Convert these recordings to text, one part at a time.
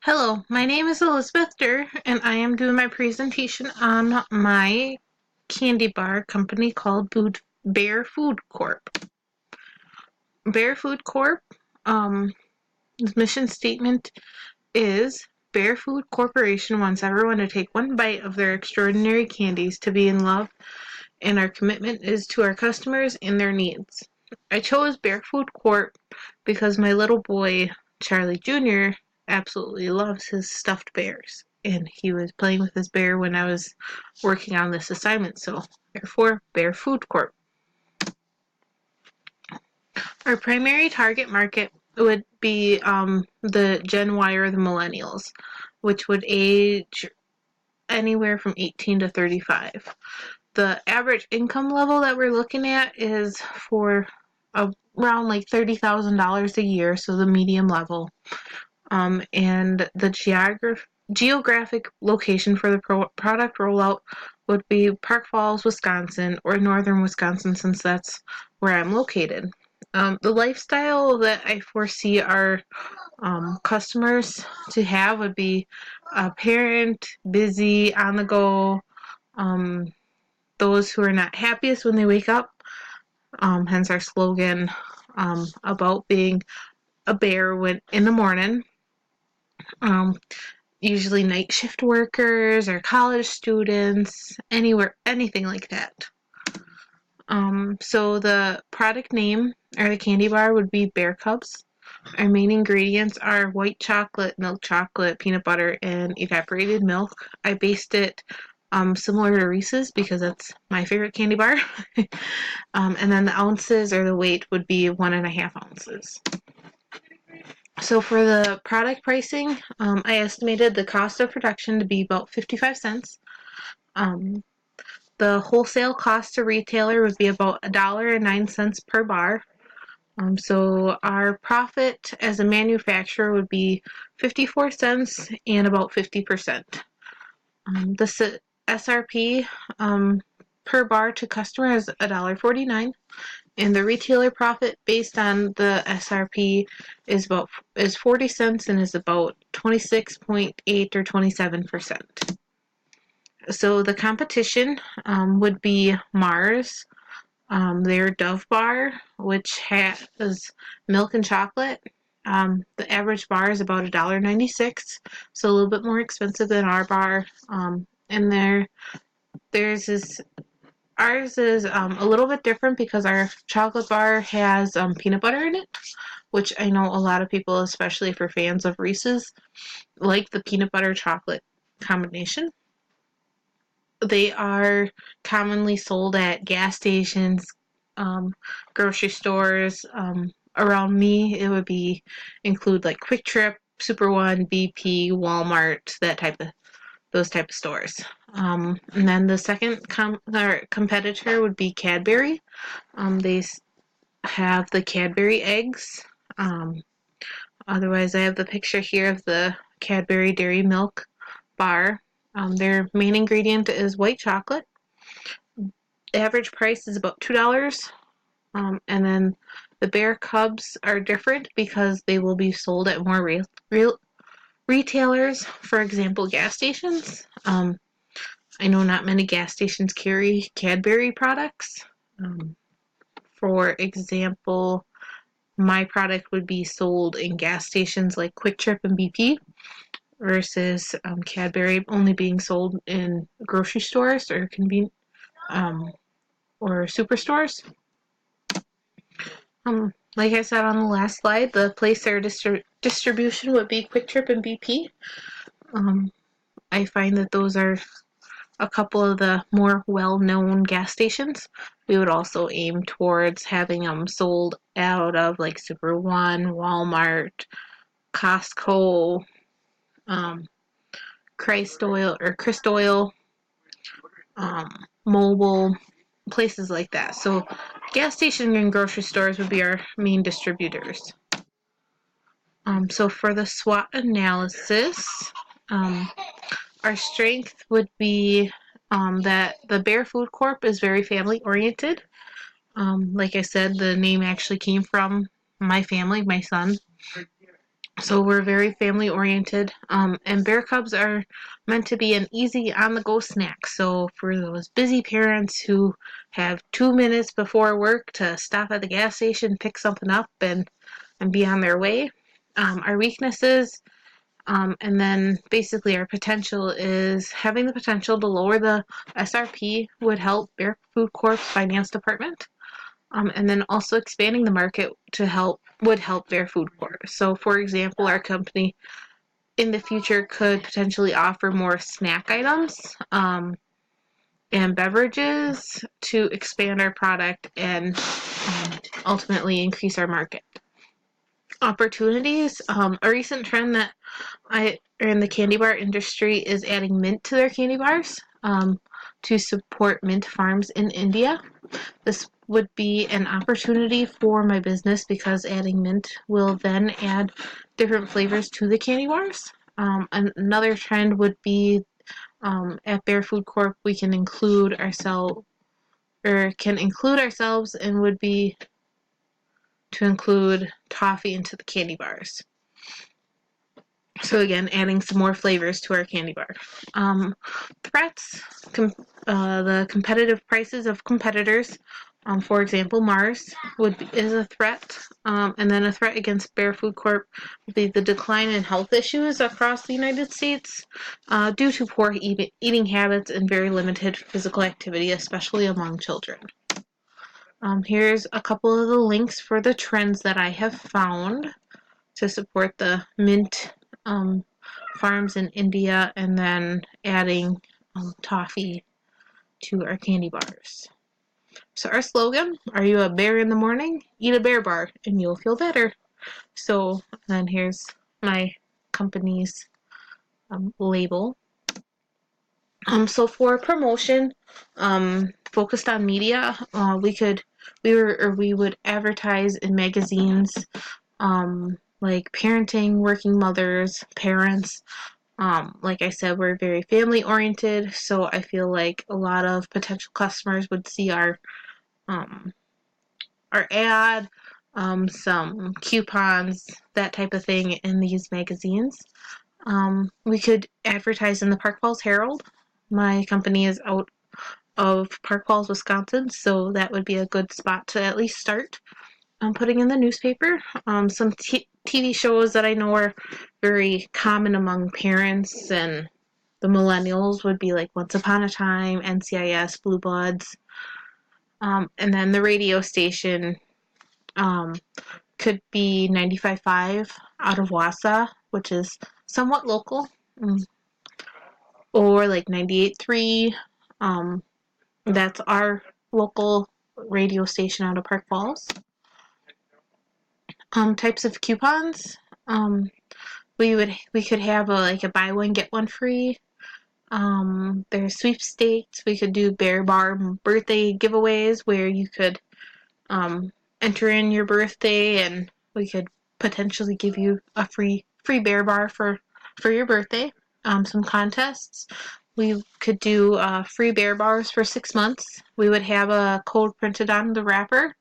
Hello, my name is Elizabeth Derr, and I am doing my presentation on my candy bar company called Bear Food Corp. Bear Food Corp, um, the mission statement is Bear Food Corporation wants everyone to take one bite of their extraordinary candies to be in love, and our commitment is to our customers and their needs. I chose Bear Food Corp because my little boy, Charlie Jr., absolutely loves his stuffed bears. And he was playing with his bear when I was working on this assignment, so therefore, Bear Food Corp. Our primary target market would be the Gen Y or the millennials, which would age anywhere from 18 to 35. The average income level that we're looking at is for around like $30,000 a year, so the medium level. And the geographic location for the product rollout would be Park Falls, Wisconsin, or northern Wisconsin, since that's where I'm located. The lifestyle that I foresee our customers to have would be a parent, busy, on the go, those who are not happiest when they wake up, hence our slogan about being a bear when in the morning. Um, Usually night shift workers or college students, anywhere, anything like that. So the product name or the candy bar would be Bear Cubs. Our main ingredients are white chocolate, milk chocolate, peanut butter, and evaporated milk. I based it similar to Reese's because that's my favorite candy bar. And then the ounces or the weight would be 1.5 ounces. So for the product pricing, I estimated the cost of production to be about 55 cents. Um, the wholesale cost to retailer would be about $1.09 per bar. So our profit as a manufacturer would be 54 cents and about 50%. The SRP per bar to customer is $1.49, and the retailer profit based on the SRP is 40 cents and is about 26.8 or 27%. So the competition would be Mars, their Dove bar, which has milk and chocolate. The average bar is about $1.96, so a little bit more expensive than our bar. And there's this Ours is a little bit different because our chocolate bar has peanut butter in it, which I know a lot of people, especially for fans of Reese's, like the peanut butter chocolate combination. They are commonly sold at gas stations, grocery stores. Around me, it would be include like Quick Trip, Super One, BP, Walmart, those type of stores. And then the second competitor would be Cadbury. They have the Cadbury eggs. Otherwise, I have the picture here of the Cadbury Dairy Milk bar. Their main ingredient is white chocolate. The average price is about $2. And then the Bear Cubs are different because they will be sold at more retailers, for example, gas stations. I know not many gas stations carry Cadbury products. For example, my product would be sold in gas stations like Quick Trip and BP versus Cadbury only being sold in grocery stores or or superstores. Like I said on the last slide, the place their distribution would be Quick Trip and BP. I find that those are a couple of the more well-known gas stations. We would also aim towards having them sold out of like Super One, Walmart, Costco, Christ Oil or Christ Oil, Mobile, places like that. So gas stations and grocery stores would be our main distributors. So for the SWOT analysis, our strength would be that the Bear Food Corp is very family oriented. Like I said, the name actually came from my family, my son. So we're very family oriented, and Bear Cubs are meant to be an easy on the go snack. So for those busy parents who have 2 minutes before work to stop at the gas station, pick something up, and be on their way. Our weaknesses, and then basically our potential is having the potential to lower the SRP would help Bear Food Corp's finance department. And then also expanding the market would help Bear Food Corp. So, for example, our company in the future could potentially offer more snack items and beverages to expand our product and ultimately increase our market. Opportunities. A recent trend that I in the candy bar industry is adding mint to their candy bars to support mint farms in India. This would be an opportunity for my business because adding mint will then add different flavors to the candy bars. Another trend would be at Bear Food Corp we can include ourselves and would be to include toffee into the candy bars. So again, adding some more flavors to our candy bar. Threats, the competitive prices of competitors. For example, Mars is a threat, and then a threat against Bear Food Corp would be the decline in health issues across the United States due to poor eating habits and very limited physical activity, especially among children. Here's a couple of the links for the trends that I have found to support the mint farms in India, and then adding toffee to our candy bars. So our slogan, are you a bear in the morning? Eat a bear bar and you'll feel better. So then here's my company's label. So for promotion, focused on media, we would advertise in magazines, like parenting, working mothers, parents. Like I said, we're very family oriented, so I feel like a lot of potential customers would see our ad, some coupons, that type of thing in these magazines. We could advertise in the Park Falls Herald. My company is out of Park Falls, Wisconsin, so that would be a good spot to at least start putting in the newspaper. Some TV shows that I know are very common among parents and the millennials would be like Once Upon a Time, NCIS, Blue Bloods. And then the radio station could be 95.5 out of Wausau, which is somewhat local, or like 98.3. That's our local radio station out of Park Falls. Types of coupons. We could have a buy one get one free. There's sweepstakes. We could do Bear Bar birthday giveaways where you could enter in your birthday and we could potentially give you a free Bear Bar for your birthday. Some contests. We could do free Bear Bars for 6 months. We would have a code printed on the wrapper,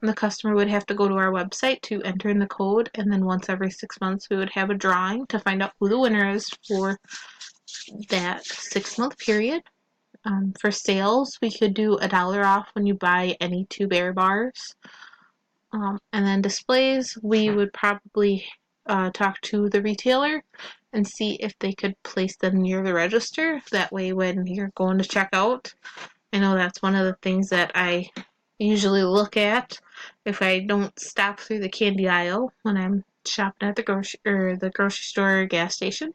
and the customer would have to go to our website to enter in the code, and then once every 6 months we would have a drawing to find out who the winner is for that 6-month period. For sales, we could do $1 off when you buy any 2 Bear Bars. And then displays, we would probably talk to the retailer and see if they could place them near the register. That way when you're going to check out, I know that's one of the things that I usually look at if I don't stop through the candy aisle when I'm shopping at the grocery store or gas station.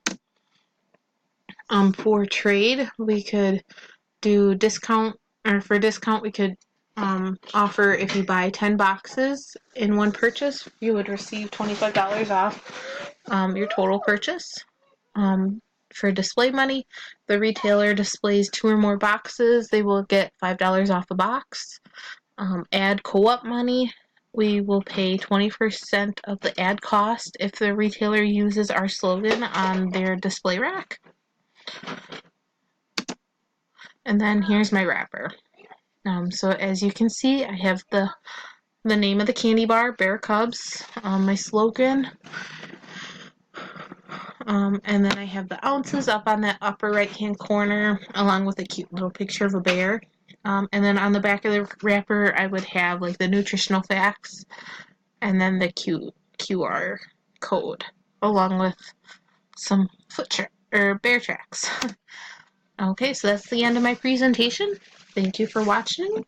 For trade, we could do discount, or for discount we could offer if you buy 10 boxes in one purchase, you would receive $25 off your total purchase. For display money, the retailer displays 2 or more boxes, they will get $5 off a box. Ad co-op money, we will pay 20% of the ad cost if the retailer uses our slogan on their display rack. And then here's my wrapper. So as you can see, I have the name of the candy bar, Bear Cubs. My slogan, And then I have the ounces up on that upper right hand corner, along with a cute little picture of a bear. And then on the back of the wrapper, I would have like the nutritional facts and then the cute QR code, along with some bear tracks. Okay, so that's the end of my presentation. Thank you for watching.